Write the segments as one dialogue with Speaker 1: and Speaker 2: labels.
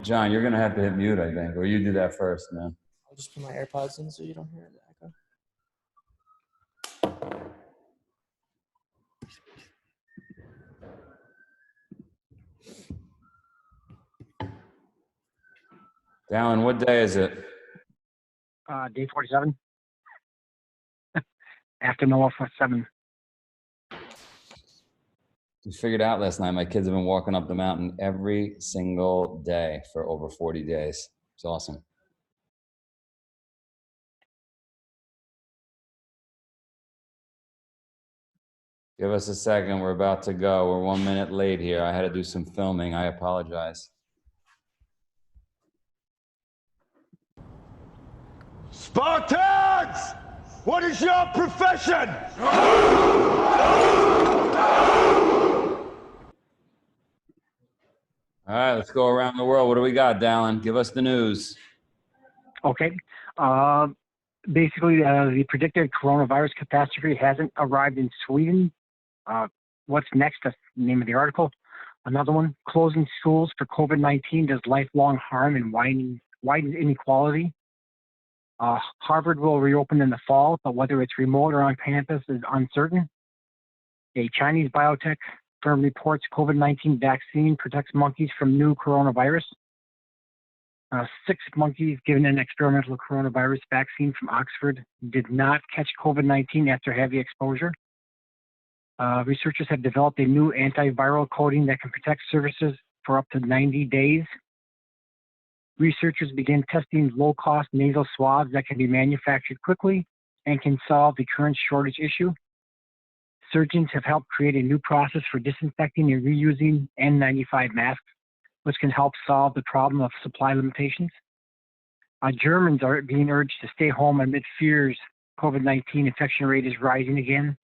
Speaker 1: John, you're going to have to hit mute, I think, or you do that first, man.
Speaker 2: I'll just put my AirPods in so you don't hear the echo.
Speaker 1: Dallin, what day is it?
Speaker 3: Day 47. After Noah for 7.
Speaker 1: We figured out last night, my kids have been walking up the mountain every single day for over 40 days. It's awesome. Give us a second. We're about to go. We're 1 minute late here. I had to do some filming. I apologize.
Speaker 4: Spartans! What is your profession?
Speaker 1: All right, let's go around the world. What do we got, Dallin? Give us the news.
Speaker 3: Okay. Basically, the predicted coronavirus catastrophe hasn't arrived in Sweden. What's next? That's the name of the article. Another one, closing schools for COVID-19 does lifelong harm and widens inequality. Harvard will reopen in the fall, but whether it's remote or on campus is uncertain. A Chinese biotech firm reports COVID-19 vaccine protects monkeys from new coronavirus. 6 monkeys given an experimental coronavirus vaccine from Oxford did not catch COVID-19 after heavy exposure. Researchers have developed a new antiviral coating that can protect surfaces for up to 90 days. Researchers begin testing low-cost nasal swabs that can be manufactured quickly and can solve the current shortage issue. Surgeons have helped create a new process for disinfecting and reusing N95 masks, which can help solve the problem of supply limitations. Germans are being urged to stay home amid fears COVID-19 infection rate is rising again,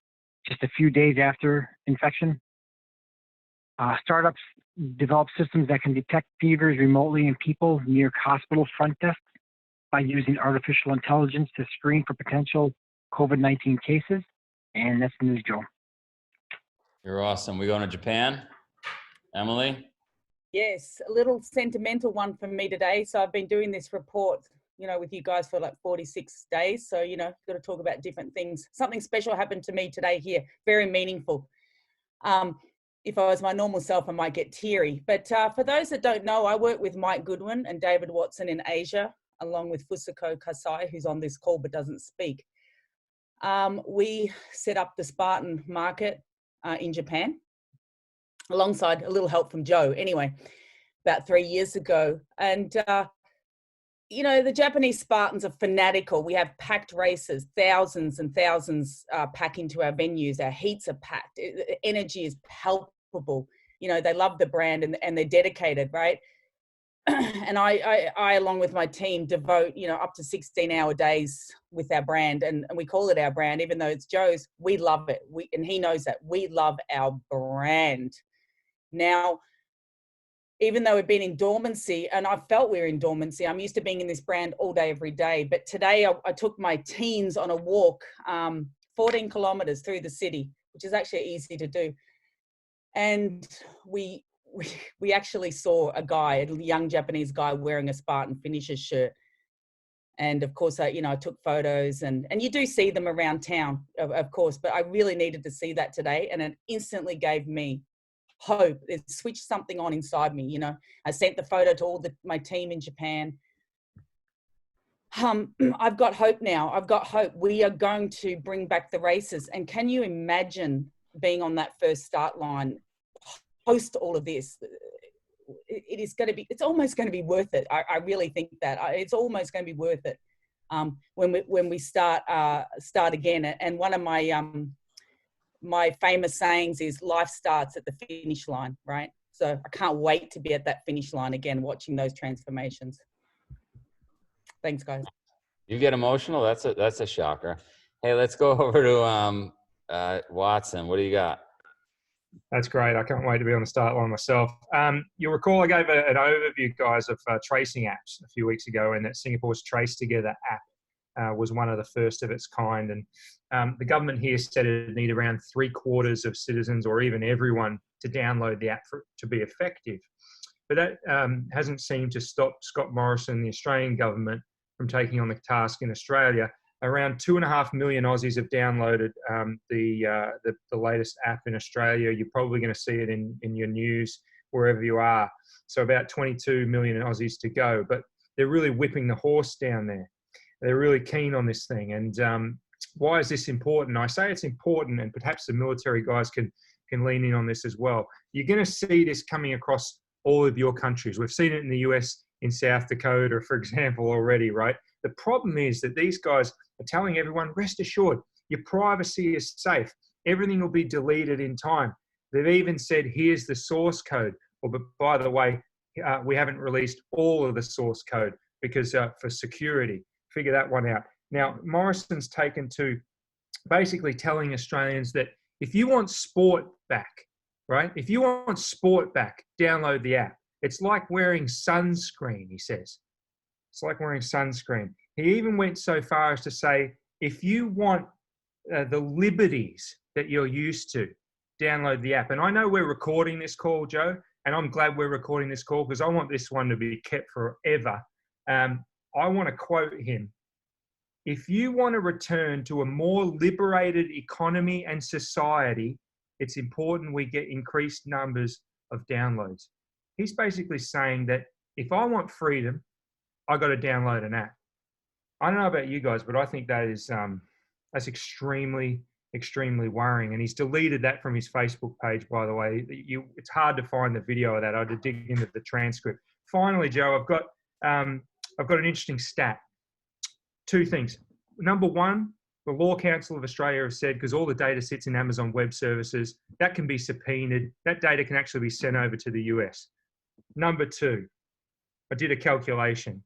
Speaker 3: just a few days after infection. Startups develop systems that can detect fevers remotely in people near hospital front desks by using artificial intelligence to screen for potential COVID-19 cases. And that's the news, Joe.
Speaker 1: You're awesome. We going to Japan? Emily?
Speaker 5: Yes, a little sentimental one for me today. So I've been doing this report, with you guys for like 46 days. So, got to talk about different things. Something special happened to me today here, very meaningful. If I was my normal self, I might get teary. But for those that don't know, I work with Mike Goodwin and David Watson in Asia, along with Fusako Kasai, who's on this call but doesn't speak. We set up the Spartan market in Japan, alongside a little help from Joe, anyway, about 3 years ago. And, the Japanese Spartans are fanatical. We have packed races, thousands and thousands pack into our venues. Our heats are packed. The energy is palpable. They love the brand and they're dedicated, right? And I, along with my team, devote, up to 16-hour days with our brand. And we call it our brand, even though it's Joe's. We love it. And he knows that. We love our brand. Now, even though we've been in dormancy, and I felt we were in dormancy, I'm used to being in this brand all day, every day. But today I took my teens on a walk, 14 kilometers through the city, which is actually easy to do. And we actually saw a young Japanese guy wearing a Spartan finisher shirt. And of course, I took photos and you do see them around town, of course, but I really needed to see that today. And it instantly gave me hope. It switched something on inside me. I sent the photo to all my team in Japan. I've got hope now. I've got hope. We are going to bring back the races. And can you imagine being on that first start line, post all of this? It's almost going to be worth it. I really think that it's almost going to be worth it when we start again. And one of my famous sayings is life starts at the finish line, right? So I can't wait to be at that finish line again, watching those transformations. Thanks, guys.
Speaker 1: You get emotional? That's a shocker. Hey, let's go over to Watson. What do you got?
Speaker 6: That's great. I can't wait to be on the start line myself. You'll recall I gave an overview, guys, of tracing apps a few weeks ago, and that Singapore's Trace Together app was one of the first of its kind. And the government here said it need around 3/4 of citizens or even everyone to download the app to be effective. But that hasn't seemed to stop Scott Morrison, the Australian government, from taking on the task in Australia. Around 2.5 million Aussies have downloaded the latest app in Australia. You're probably going to see it in your news wherever you are. So about 22 million Aussies to go. But they're really whipping the horse down there. They're really keen on this thing. And why is this important? I say it's important, and perhaps the military guys can lean in on this as well. You're going to see this coming across all of your countries. We've seen it in the US, in South Dakota, for example, already, right? The problem is that these guys are telling everyone, rest assured, your privacy is safe. Everything will be deleted in time. They've even said, here's the source code. Well, but by the way, we haven't released all of the source code because for security. Figure that one out. Now, Morrison's taken to basically telling Australians that if you want sport back, right? If you want sport back, download the app. It's like wearing sunscreen, he says. It's like wearing sunscreen. He even went so far as to say, if you want the liberties that you're used to, download the app. And I know we're recording this call, Joe, and I'm glad we're recording this call because I want this one to be kept forever. I want to quote him. If you want to return to a more liberated economy and society, it's important we get increased numbers of downloads. He's basically saying that if I want freedom, I got to download an app. I don't know about you guys, but I think that is that's extremely worrying. And he's deleted that from his Facebook page, by the way. It's hard to find the video of that. I had to dig into the transcript. Finally, Joe, I've got an interesting stat. Two things. Number one, the Law Council of Australia has said, because all the data sits in Amazon Web Services, that can be subpoenaed. That data can actually be sent over to the US. Number two, I did a calculation.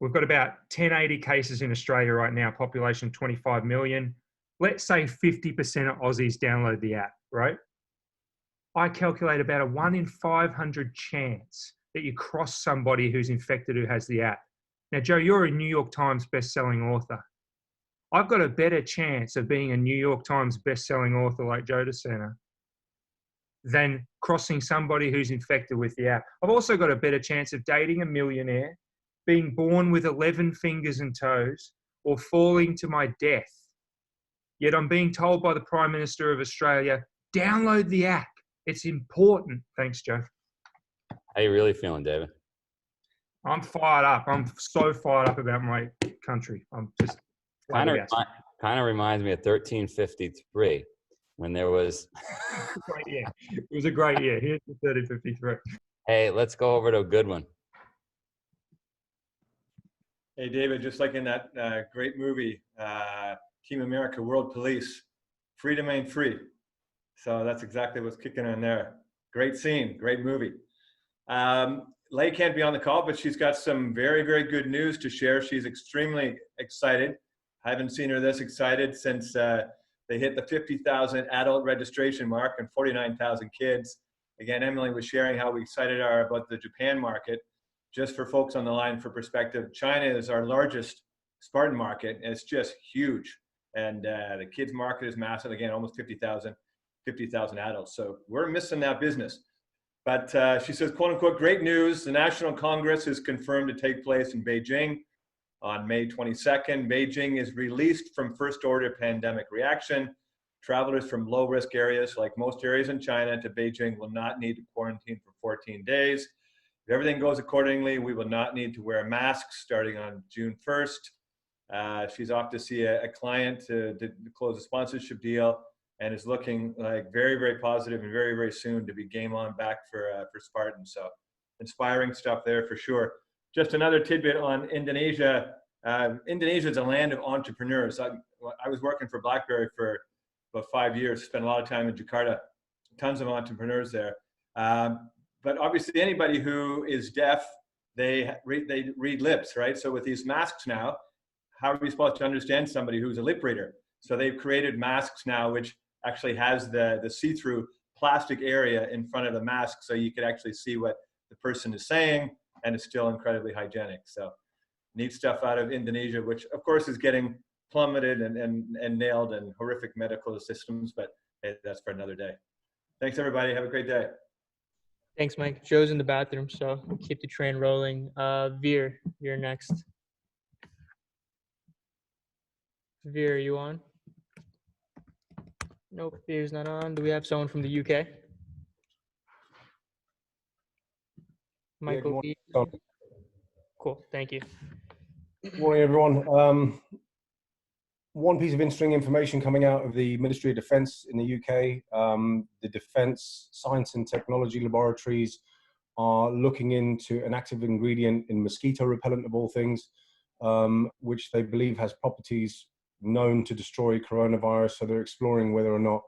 Speaker 6: We've got about 1080 cases in Australia right now, population 25 million. Let's say 50% of Aussies download the app, right? I calculate about a 1 in 500 chance that you cross somebody who's infected who has the app. Now, Joe, you're a New York Times best-selling author. I've got a better chance of being a New York Times best-selling author like Joe De Sena than crossing somebody who's infected with the app. I've also got a better chance of dating a millionaire, being born with 11 fingers and toes, or falling to my death. Yet I'm being told by the Prime Minister of Australia, download the app. It's important. Thanks, Joe.
Speaker 1: How you really feeling, David?
Speaker 6: I'm fired up. I'm so fired up about my country. I'm just
Speaker 1: kind of reminds me of 1353 when there was
Speaker 6: great year. It was a great year. Here's the 1353.
Speaker 1: Hey, let's go over to a good one.
Speaker 7: Hey, David, just like in that great movie, Team America, World Police, freedom ain't free. So that's exactly what's kicking in there. Great scene, great movie. Leigh can't be on the call, but she's got some very, very good news to share. She's extremely excited. I haven't seen her this excited since they hit the 50,000 adult registration mark and 49,000 kids. Again, Emily was sharing how excited we are about the Japan market. Just for folks on the line for perspective, China is our largest Spartan market, and it's just huge. And the kids market is massive. Again, almost 50,000 adults. So we're missing that business. But she says, quote unquote, great news. The National Congress is confirmed to take place in Beijing on May 22nd. Beijing is released from first order pandemic reaction. Travelers from low risk areas, like most areas in China, to Beijing will not need to quarantine for 14 days. If everything goes accordingly, we will not need to wear masks starting on June 1st. She's off to see a client to close a sponsorship deal, and is looking like very, very positive and very, very soon to be game on back for Spartan. So inspiring stuff there for sure. Just another tidbit on Indonesia. Indonesia is a land of entrepreneurs. I was working for BlackBerry for about 5 years, spent a lot of time in Jakarta, tons of entrepreneurs there. But obviously anybody who is deaf, they read lips, right? So with these masks now, how are we supposed to understand somebody who's a lip reader? So they've created masks now, which actually has the see-through plastic area in front of the mask, so you could actually see what the person is saying, and it's still incredibly hygienic. So neat stuff out of Indonesia, which of course is getting plummeted and nailed in horrific medical systems, but hey, that's for another day. Thanks everybody, have a great day.
Speaker 2: Thanks, Mike. Joe's in the bathroom, so we'll keep the train rolling. Veer, you're next. Veer, are you on? Nope, Veer's not on. Do we have someone from the UK? Michael V. Cool, thank you.
Speaker 8: Morning, everyone. One piece of interesting information coming out of the Ministry of Defence in the UK. The Defence Science and Technology Laboratories are looking into an active ingredient in mosquito repellent, of all things, which they believe has properties known to destroy coronavirus. So they're exploring whether or not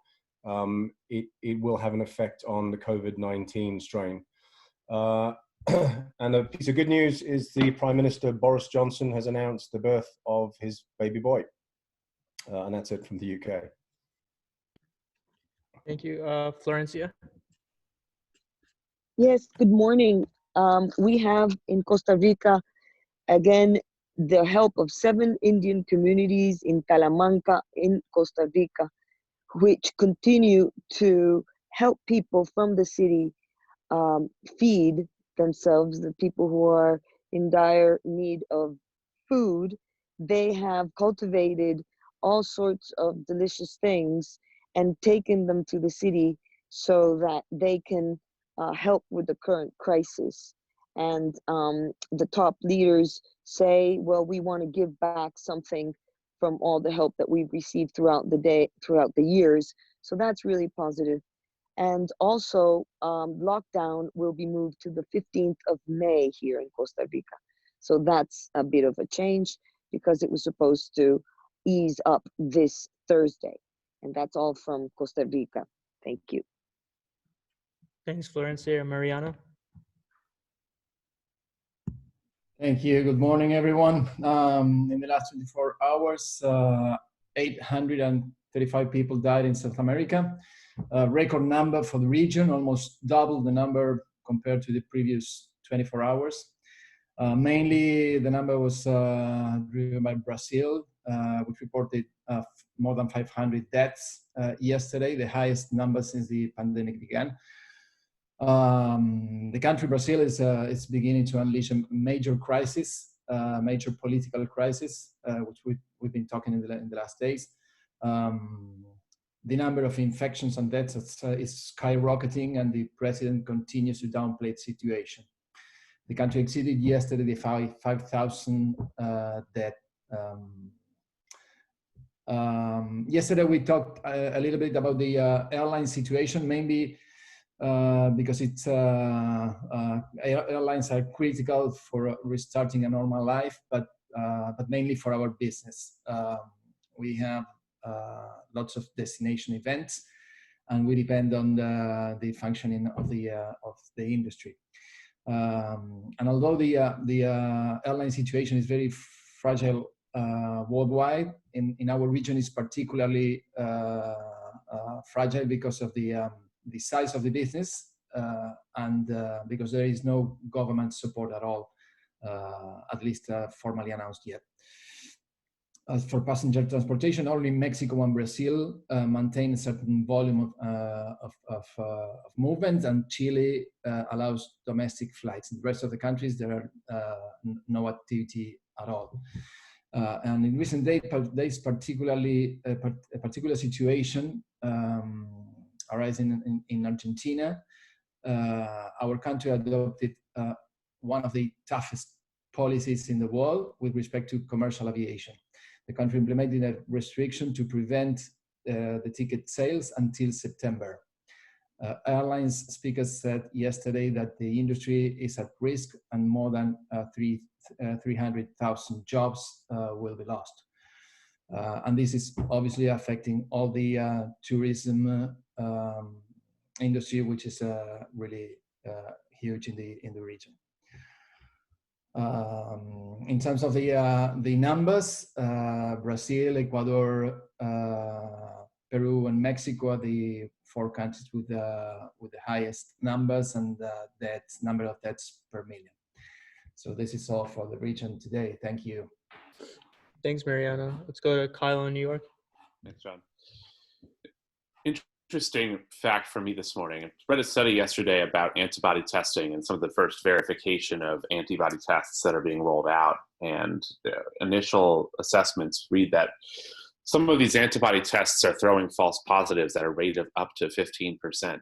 Speaker 8: it will have an effect on the COVID-19 strain. And a piece of good news is the Prime Minister Boris Johnson has announced the birth of his baby boy. And that's it from the UK.
Speaker 2: Thank you. Florencia?
Speaker 9: Yes, good morning. We have in Costa Rica, again, the help of 7 Indian communities in Talamanca in Costa Rica, which continue to help people from the city feed themselves, the people who are in dire need of food. They have cultivated all sorts of delicious things and taken them to the city so that they can help with the current crisis. And the top leaders say, well, we want to give back something from all the help that we've received throughout the years. So that's really positive. And also, lockdown will be moved to the 15th of May here in Costa Rica. So that's a bit of a change because it was supposed to ease up this Thursday. And that's all from Costa Rica. Thank you.
Speaker 2: Thanks, Florencia. Mariano?
Speaker 10: Thank you. Good morning, everyone. In the last 24 hours, 835 people died in South America. A record number for the region, almost double the number compared to the previous 24 hours. Mainly, the number was driven by Brazil, which reported more than 500 deaths yesterday, the highest number since the pandemic began. The country Brazil is beginning to unleash a major crisis, major political crisis, which we've been talking in the last days. The number of infections and deaths is skyrocketing, and the president continues to downplay the situation. The country exceeded yesterday the 5,000 death. Yesterday we talked a little bit about the airline situation, mainly because it's airlines are critical for restarting a normal life, but mainly for our business. We have lots of destination events, and we depend on the functioning of the industry. And although the airline situation is very fragile worldwide, in our region is particularly fragile because of the size of the business and because there is no government support at all, at least formally announced yet. As for passenger transportation, only Mexico and Brazil maintain a certain volume of movement, and Chile allows domestic flights. In the rest of the countries, there are no activity at all. And in recent days, particularly a particular situation arising in Argentina. Our country adopted one of the toughest policies in the world with respect to commercial aviation. The country implemented a restriction to prevent the ticket sales until September. Airlines speakers said yesterday that the industry is at risk and more than 300,000 jobs will be lost. And this is obviously affecting all the tourism industry, which is really huge in the region. In terms of the numbers, Brazil, Ecuador, Peru, and Mexico are the 4 countries with the highest numbers and number of deaths per million. So this is all for the region today. Thank you.
Speaker 2: Thanks, Mariano. Let's go to Kyle in New York.
Speaker 11: Thanks, John. interesting fact for me this morning. I read a study yesterday about antibody testing and some of the first verification of antibody tests that are being rolled out. And initial assessments read that some of these antibody tests are throwing false positives at a rate of up to 15%,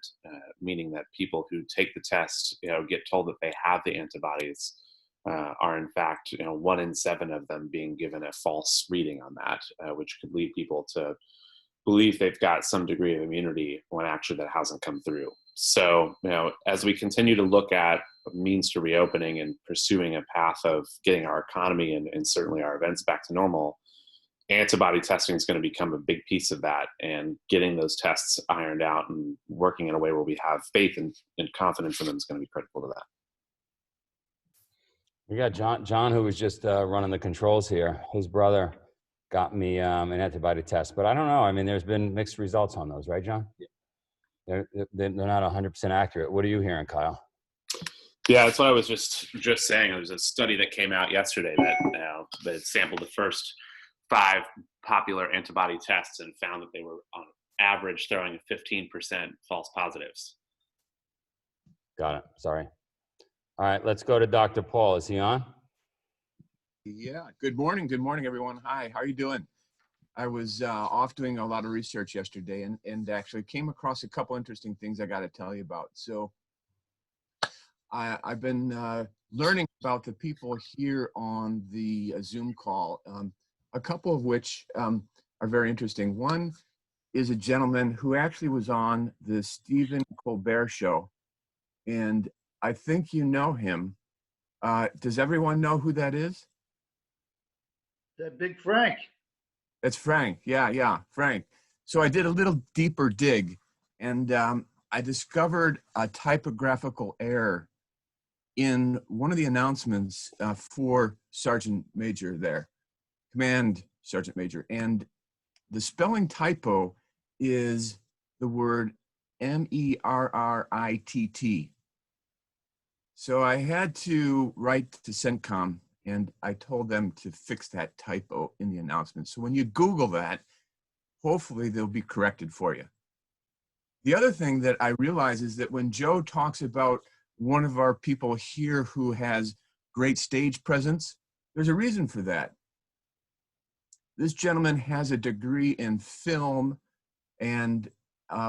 Speaker 11: meaning that people who take the test, get told that they have the antibodies, are in fact, 1 in 7 of them being given a false reading on that, which could lead people to believe they've got some degree of immunity when actually that hasn't come through. So, as we continue to look at means to reopening and pursuing a path of getting our economy and certainly our events back to normal, antibody testing is going to become a big piece of that, and getting those tests ironed out and working in a way where we have faith and confidence in them is going to be critical to that.
Speaker 1: We got John, who was just running the controls here. His brother got me an antibody test, but I don't know. I mean, there's been mixed results on those, right, John? They're not 100% accurate. What are you hearing, Kyle?
Speaker 11: Yeah, that's what I was just saying. There was a study that came out yesterday that sampled the first 5 popular antibody tests and found that they were on average throwing 15% false positives.
Speaker 1: Got it. Sorry. All right, let's go to Dr. Paul. Is he on?
Speaker 12: Yeah. Good morning. Good morning, everyone. Hi. How are you doing? I was off doing a lot of research yesterday and actually came across a couple interesting things I got to tell you about. So I've been learning about the people here on the Zoom call, a couple of which are very interesting. One is a gentleman who actually was on the Stephen Colbert show, and I think you know him. Does everyone know who that is?
Speaker 4: That Big Frank.
Speaker 12: That's Frank. Yeah, Frank. So I did a little deeper dig, and I discovered a typographical error in one of the announcements for Sergeant Major there, Command Sergeant Major. And the spelling typo is the word MERRITT. So I had to write to CENTCOM, and I told them to fix that typo in the announcement. So when you Google that, hopefully they'll be corrected for you. The other thing that I realize is that when Joe talks about one of our people here who has great stage presence, there's a reason for that. This gentleman has a degree in film and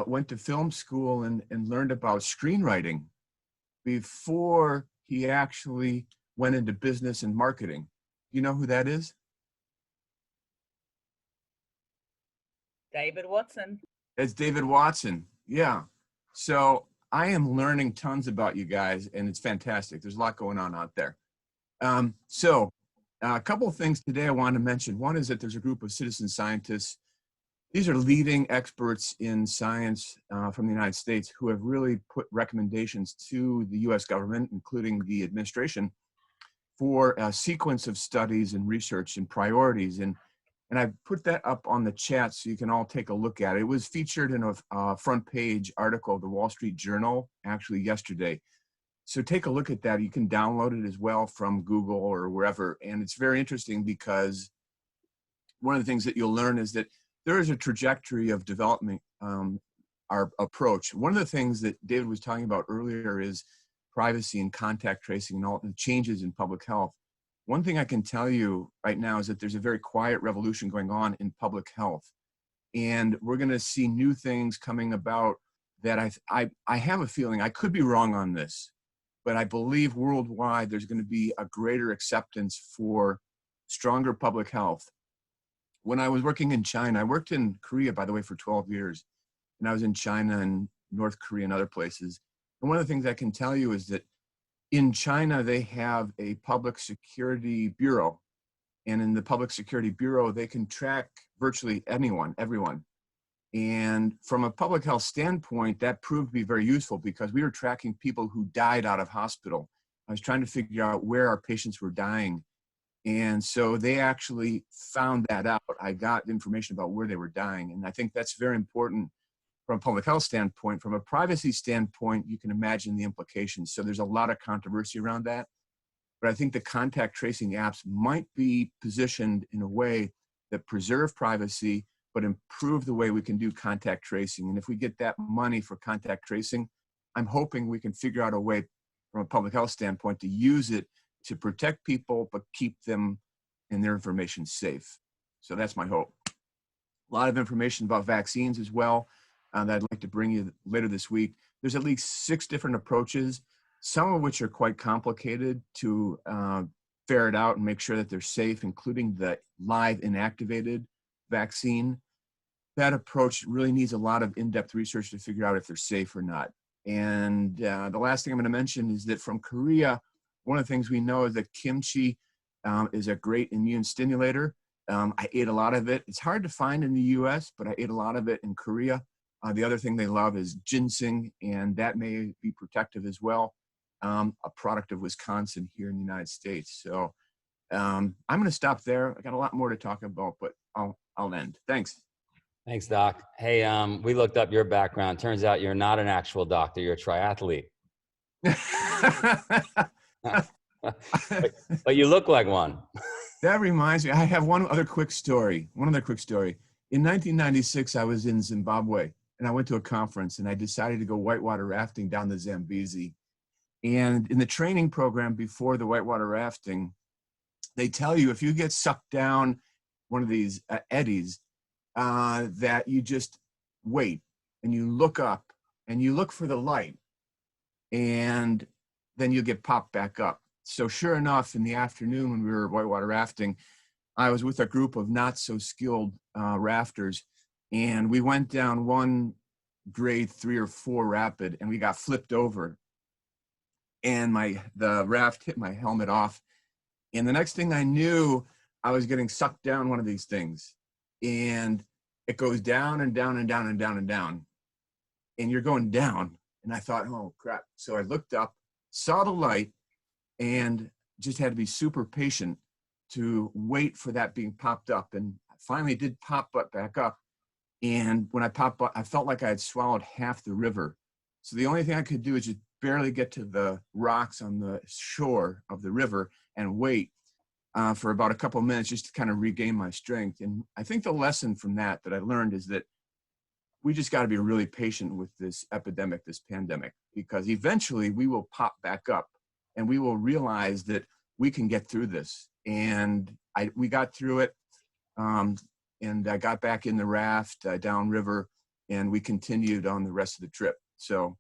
Speaker 12: went to film school and learned about screenwriting before he actually went into business and marketing. You know who that is?
Speaker 5: David Watson.
Speaker 12: It's David Watson. Yeah. So I am learning tons about you guys, and it's fantastic. There's a lot going on out there. So a couple of things today I want to mention. One is that there's a group of citizen scientists. These are leading experts in science from the United States who have really put recommendations to the US government, including the administration, for a sequence of studies and research and priorities. And I put that up on the chat so you can all take a look at it. It was featured in a front page article of the Wall Street Journal actually yesterday. So take a look at that. You can download it as well from Google or wherever. And it's very interesting because one of the things that you'll learn is that there is a trajectory of development, our approach. One of the things that David was talking about earlier is privacy and contact tracing and all the changes in public health. One thing I can tell you right now is that there's a very quiet revolution going on in public health. And we're going to see new things coming about that I have a feeling, I could be wrong on this, but I believe worldwide there's going to be a greater acceptance for stronger public health. When I was working in China, I worked in Korea, by the way, for 12 years. And I was in China and North Korea and other places. And one of the things I can tell you is that in China, they have a public security bureau. And in the public security bureau, they can track virtually everyone. And from a public health standpoint, that proved to be very useful because we were tracking people who died out of hospital. I was trying to figure out where our patients were dying. And so they actually found that out. I got information about where they were dying. And I think that's very important from a public health standpoint. From a privacy standpoint, you can imagine the implications. So there's a lot of controversy around that. But I think the contact tracing apps might be positioned in a way that preserve privacy, but improve the way we can do contact tracing. And if we get that money for contact tracing, I'm hoping we can figure out a way from a public health standpoint to use it to protect people, but keep them and their information safe. So that's my hope. A lot of information about vaccines as well that I'd like to bring you later this week. There's at least 6 different approaches, some of which are quite complicated to ferret out and make sure that they're safe, including the live inactivated vaccine. That approach really needs a lot of in-depth research to figure out if they're safe or not. And the last thing I'm going to mention is that from Korea, one of the things we know is that kimchi is a great immune stimulator. I ate a lot of it. It's hard to find in the US, but I ate a lot of it in Korea. The other thing they love is ginseng, and that may be protective as well. A product of Wisconsin here in the United States. So I'm going to stop there. I got a lot more to talk about, but I'll end. Thanks.
Speaker 1: Thanks, Doc. Hey, we looked up your background. Turns out you're not an actual doctor. You're a triathlete. but you look like one.
Speaker 12: That reminds me, I have one other quick story. In 1996, I was in Zimbabwe, and I went to a conference, and I decided to go whitewater rafting down the Zambezi. And in the training program before the whitewater rafting, they tell you if you get sucked down one of these eddies, that you just wait and you look up and you look for the light, and then you get popped back up. So sure enough, in the afternoon when we were whitewater rafting, I was with a group of not so skilled rafters, and we went down one grade 3 or 4 rapid, and we got flipped over, and the raft hit my helmet off. And the next thing I knew, I was getting sucked down one of these things, and it goes down and down and down and down and down, and you're going down. And I thought, oh crap. So I looked up, saw the light, and just had to be super patient to wait for that being popped up. And finally did pop back up. And when I popped up, I felt like I had swallowed half the river. So the only thing I could do is just barely get to the rocks on the shore of the river and wait for about a couple of minutes just to kind of regain my strength. And I think the lesson from that I learned is that we just got to be really patient with this epidemic, this pandemic, because eventually we will pop back up and we will realize that we can get through this. And we got through it, and I got back in the raft downriver, and we continued on the rest of the trip. So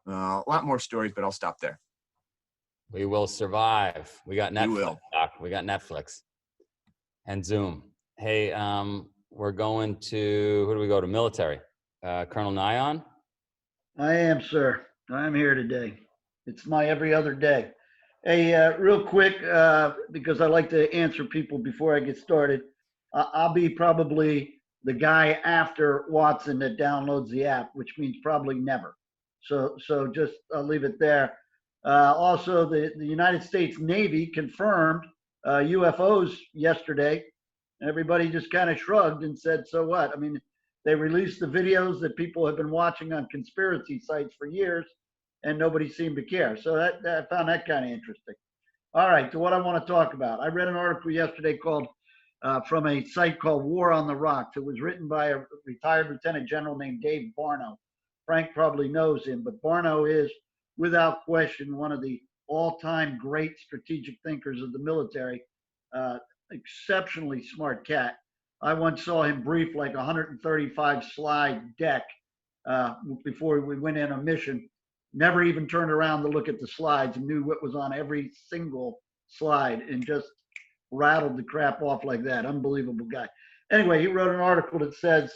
Speaker 12: a lot more stories, but I'll stop there.
Speaker 1: We will survive. We got Netflix.
Speaker 12: We will.
Speaker 1: Doc. We got Netflix and Zoom. Hey, we're going to, who do we go to? Military. Colonel Nyon?
Speaker 4: I am, sir. I'm here today. It's my every other day. Hey, real quick, because I like to answer people before I get started. I'll be probably the guy after Watson that downloads the app, which means probably never. So just I'll leave it there. Also, the United States Navy confirmed UFOs yesterday. Everybody just kind of shrugged and said, so what? I mean, they released the videos that people have been watching on conspiracy sites for years, and nobody seemed to care. So I found that kind of interesting. All right, to what I want to talk about. I read an article yesterday called from a site called War on the Rocks. It was written by a retired lieutenant general named Dave Barno. Frank probably knows him, but Barno is, without question, one of the all-time great strategic thinkers of the military. Exceptionally smart cat. I once saw him brief like 135 slide deck before we went in a mission. Never even turned around to look at the slides and knew what was on every single slide and just rattled the crap off like that. Unbelievable guy. Anyway, he wrote an article that says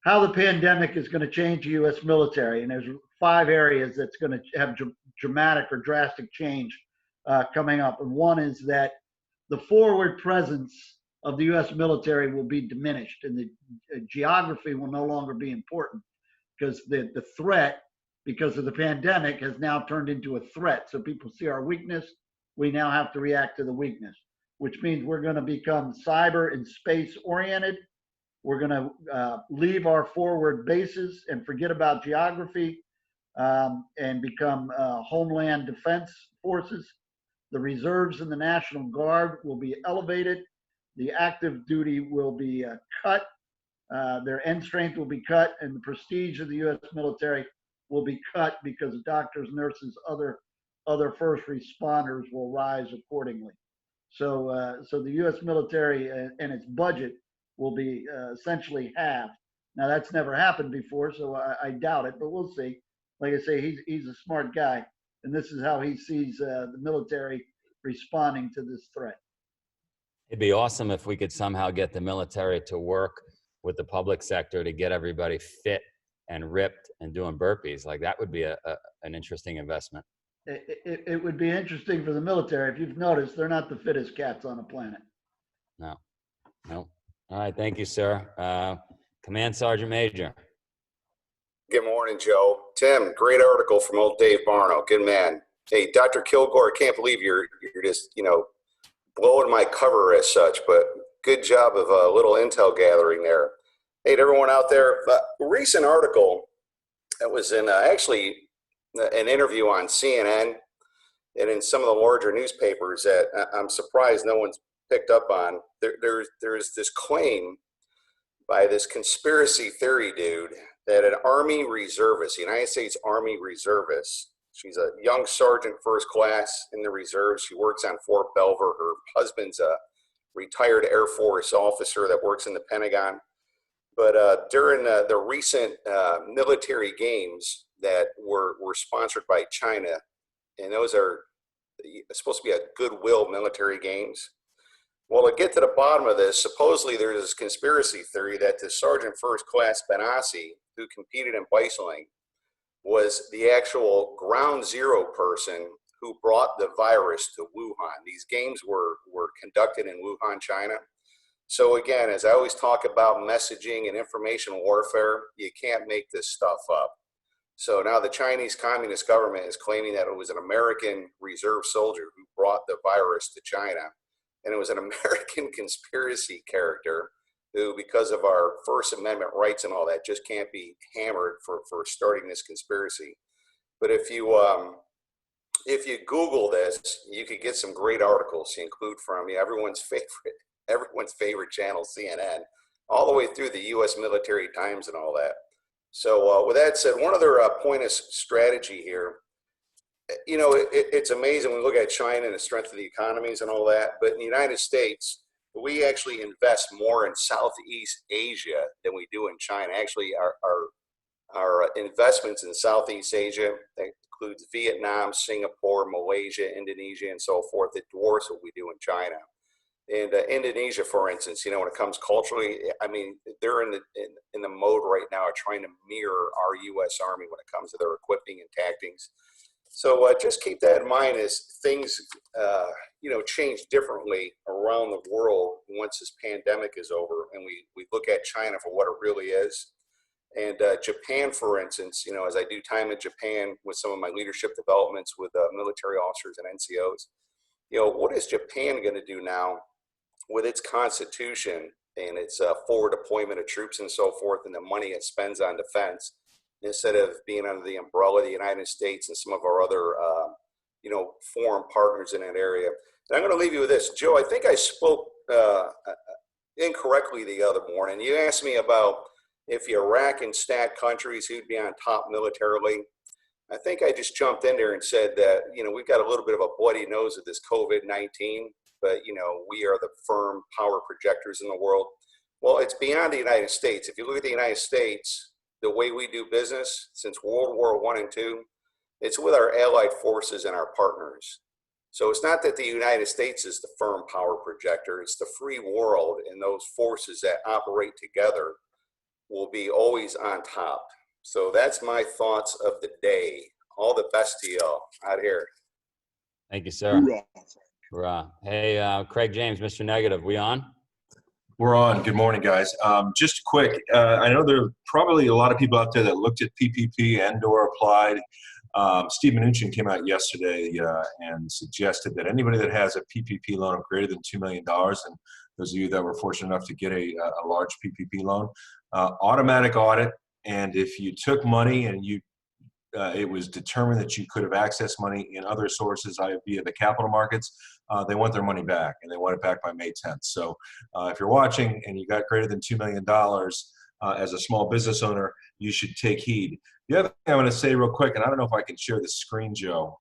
Speaker 4: how the pandemic is going to change the U.S. military. And there's 5 areas that's going to have dramatic or drastic change coming up. And one is that the forward presence of the U.S. military will be diminished, and the geography will no longer be important because the threat, because of the pandemic, has now turned into a threat. So people see our weakness. We now have to react to the weakness, which means we're going to become cyber and space oriented. We're going to leave our forward bases and forget about geography and become homeland defense forces. The reserves and the National Guard will be elevated. The active duty will be cut. Their end strength will be cut, and the prestige of the U.S. military will be cut because doctors, nurses, other first responders will rise accordingly. So the U.S. military and its budget will be essentially halved. Now that's never happened before, so I doubt it, but we'll see. Like I say, he's a smart guy, and this is how he sees the military responding to this threat.
Speaker 1: It'd be awesome if we could somehow get the military to work with the public sector to get everybody fit and ripped and doing burpees. Like that would be an interesting investment.
Speaker 4: It would be interesting for the military. If you've noticed, they're not the fittest cats on the planet.
Speaker 1: No. All right. Thank you, sir. Command Sergeant Major.
Speaker 13: Good morning, Joe. Tim, great article from old Dave Barno. Good man. Hey, Dr. Kilgore, I can't believe you're just, blowing my cover as such, but good job of a little intel gathering there. Hey, to everyone out there, a recent article that was in actually an interview on CNN and in some of the larger newspapers that I'm surprised no one's picked up on. There's this claim by this conspiracy theory dude that an Army reservist, United States Army reservist, she's a young sergeant first class in the reserves. She works on Fort Belvoir. Her husband's a retired Air Force officer that works in the Pentagon. But during the recent military games that were sponsored by China, and those are supposed to be a goodwill military games. Well, to get to the bottom of this, supposedly there's this conspiracy theory that the Sergeant First Class Benassi, who competed in bicycling, was the actual ground zero person who brought the virus to Wuhan. These games were conducted in Wuhan, China. So again, as I always talk about messaging and information warfare, you can't make this stuff up. So now the Chinese Communist government is claiming that it was an American reserve soldier who brought the virus to China. And it was an American conspiracy character who, because of our First Amendment rights and all that, just can't be hammered for starting this conspiracy. But if you Google this, you could get some great articles to include from everyone's favorite channel, CNN, all the way through the U.S. Military Times and all that. So with that said, one other point of strategy here. It's amazing when we look at China and the strength of the economies and all that, but in the United States, we actually invest more in Southeast Asia than we do in China. Actually, our investments in Southeast Asia, that includes Vietnam, Singapore, Malaysia, Indonesia, and so forth, it dwarfs what we do in China. And Indonesia, for instance, when it comes culturally, I mean, they're in the mode right now of trying to mirror our U.S. Army when it comes to their equipping and tactics. So just keep that in mind as things, change differently around the world once this pandemic is over, and we look at China for what it really is. And Japan, for instance, as I do time in Japan with some of my leadership developments with military officers and NCOs, what is Japan going to do now with its constitution and its forward deployment of troops and so forth, and the money it spends on defense, instead of being under the umbrella of the United States and some of our other, foreign partners in that area. And I'm going to leave you with this. Joe, I think I spoke incorrectly the other morning. You asked me about if Iraq and STAT countries, who'd be on top militarily. I think I just jumped in there and said that, we've got a little bit of a bloody nose of this COVID-19, but, we are the firm power projectors in the world. Well, it's beyond the United States. If you look at the United States, the way we do business since World War I and II, it's with our allied forces and our partners. So it's not that the United States is the firm power projector, it's the free world, and those forces that operate together will be always on top. So that's my thoughts of the day. All the best to y'all out here.
Speaker 1: Thank you, sir. Hurrah. Hey, Craig James, Mr. Negative, we on?
Speaker 14: We're on. Good morning, guys. Just quick, I know there are probably a lot of people out there that looked at PPP and/or applied. Steve Mnuchin came out yesterday and suggested that anybody that has a PPP loan of greater than $2 million, and those of you that were fortunate enough to get a large PPP loan, automatic audit, and if you took money and you it was determined that you could have accessed money in other sources via the capital markets. They want their money back, and they want it back by May 10th. So if you're watching and you got greater than $2 million as a small business owner, you should take heed. The other thing I'm going to say real quick, and I don't know if I can share the screen, Joe.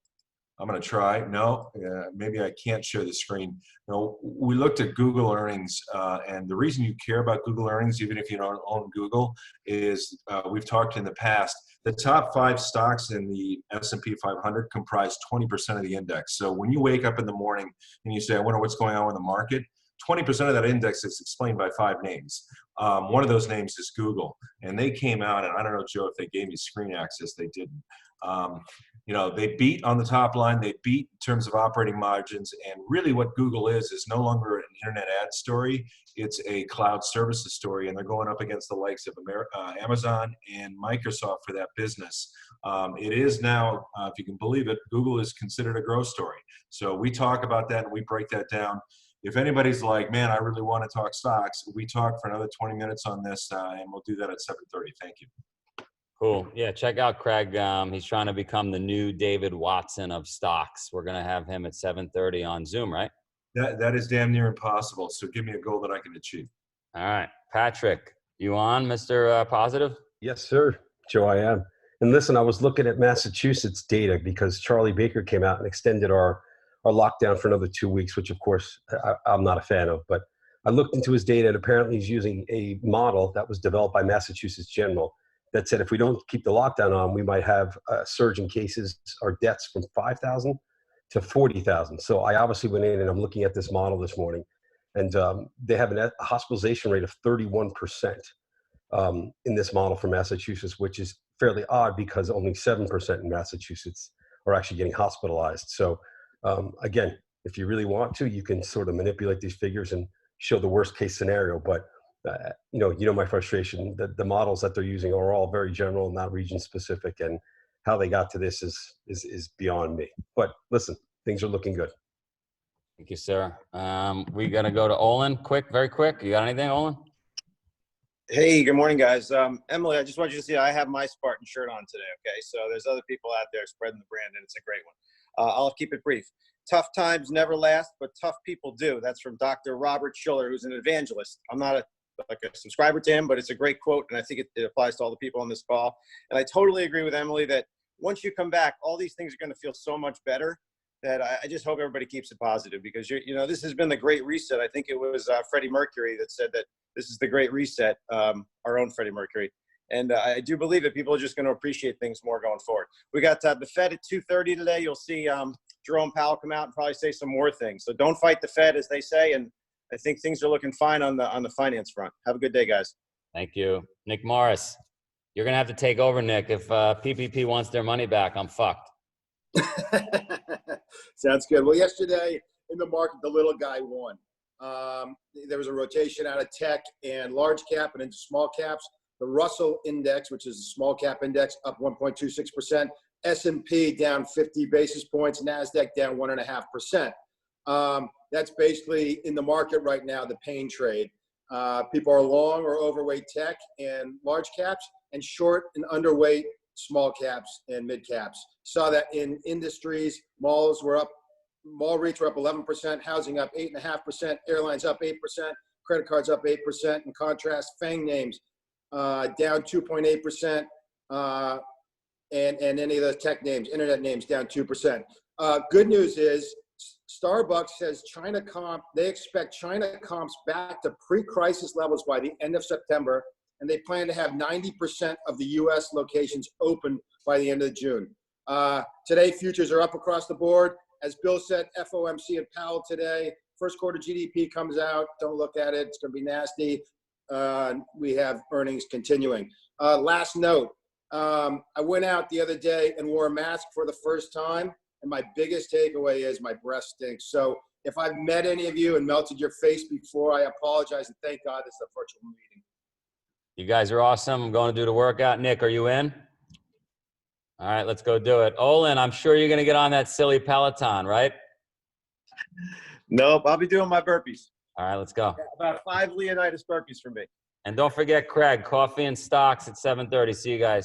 Speaker 14: I'm going to try. No, maybe I can't share the screen. No, we looked at Google earnings, and the reason you care about Google earnings, even if you don't own Google, is we've talked in the past. The top 5 stocks in the S&P 500 comprise 20% of the index. So when you wake up in the morning and you say, I wonder what's going on with the market, 20% of that index is explained by 5 names. One of those names is Google. And they came out, and I don't know, Joe, if they gave me screen access, they didn't. You know, they beat on the top line, they beat in terms of operating margins, and really what Google is no longer an internet ad story, it's a cloud services story, and they're going up against the likes of Amazon and Microsoft for that business. It is now, if you can believe it, Google is considered a growth story. So we talk about that and we break that down. If anybody's like, man, I really want to talk stocks, we talk for another 20 minutes on this, and we'll do that at 7:30. Thank you.
Speaker 1: Cool. Yeah, check out Craig. He's trying to become the new David Watson of stocks. We're going to have him at 7:30 on Zoom, right?
Speaker 14: That is damn near impossible. So give me a goal that I can achieve.
Speaker 1: All right. Patrick, you on, Mr. Positive?
Speaker 15: Yes, sir. Joe, I am. And listen, I was looking at Massachusetts data because Charlie Baker came out and extended our lockdown for another 2 weeks, which of course I'm not a fan of. But I looked into his data, and apparently he's using a model that was developed by Massachusetts General that said if we don't keep the lockdown on, we might have a surge in cases or deaths from 5,000 to 40,000. So I obviously went in and I'm looking at this model this morning, and they have a hospitalization rate of 31% in this model for Massachusetts, which is fairly odd because only 7% in Massachusetts are actually getting hospitalized. So again, if you really want to, you can sort of manipulate these figures and show the worst case scenario. But you know my frustration that the models that they're using are all very general, not region specific, and how they got to this is beyond me. But listen, things are looking good.
Speaker 1: Thank you, sir. We got to go to Olin very quick. You got anything, Olin?
Speaker 16: Hey, good morning, guys. Emily, I just want you to see I have my Spartan shirt on today, okay? So there's other people out there spreading the brand, and it's a great one. I'll keep it brief. Tough times never last, but tough people do. That's from Dr. Robert Schuller, who's an evangelist. I'm not a subscriber to him, but it's a great quote, and I think it applies to all the people on this call. And I totally agree with Emily that once you come back, all these things are going to feel so much better that I just hope everybody keeps it positive, because this has been the great reset. I think it was Freddie Mercury that said that this is the great reset, our own Freddie Mercury. And I do believe that people are just going to appreciate things more going forward. We got the Fed at 2:30 today. You'll see Jerome Powell come out and probably say some more things. So don't fight the Fed, as they say. And I think things are looking fine on the finance front. Have a good day, guys.
Speaker 1: Thank you. Nick Morris, you're going to have to take over, Nick. If PPP wants their money back, I'm fucked.
Speaker 17: Sounds good. Well, yesterday in the market, the little guy won. There was a rotation out of tech and large cap and into small caps. The Russell index, which is a small cap index, up 1.26%. S&P down 50 basis points. NASDAQ down 1.5%. That's basically in the market right now, the pain trade. People are long or overweight tech and large caps, and short and underweight small caps and mid caps. Saw that in industries. Malls were up. Mall REITs were up 11%, housing up 8.5%, airlines up 8%, credit cards up 8%. In contrast, FANG names down 2.8%, and any of the tech names, internet names down 2%. Good news is Starbucks says they expect China comps back to pre-crisis levels by the end of September, and they plan to have 90% of the U.S. locations open by the end of June. Today, futures are up across the board. As Bill said, FOMC and Powell today. First quarter GDP comes out. Don't look at it. It's going to be nasty. We have earnings continuing. Last note, I went out the other day and wore a mask for the first time, and my biggest takeaway is my breath stinks. So if I've met any of you and melted your face before, I apologize, and thank God this is a virtual meeting.
Speaker 1: You guys are awesome. I'm going to do the workout. Nick, are you in? All right, let's go do it. Olin, I'm sure you're going to get on that silly Peloton, right?
Speaker 16: Nope, I'll be doing my burpees.
Speaker 1: All right, let's go.
Speaker 16: About 5 Leonidas burpees for me.
Speaker 1: And don't forget, Craig, coffee and stocks at 7:30. See you guys.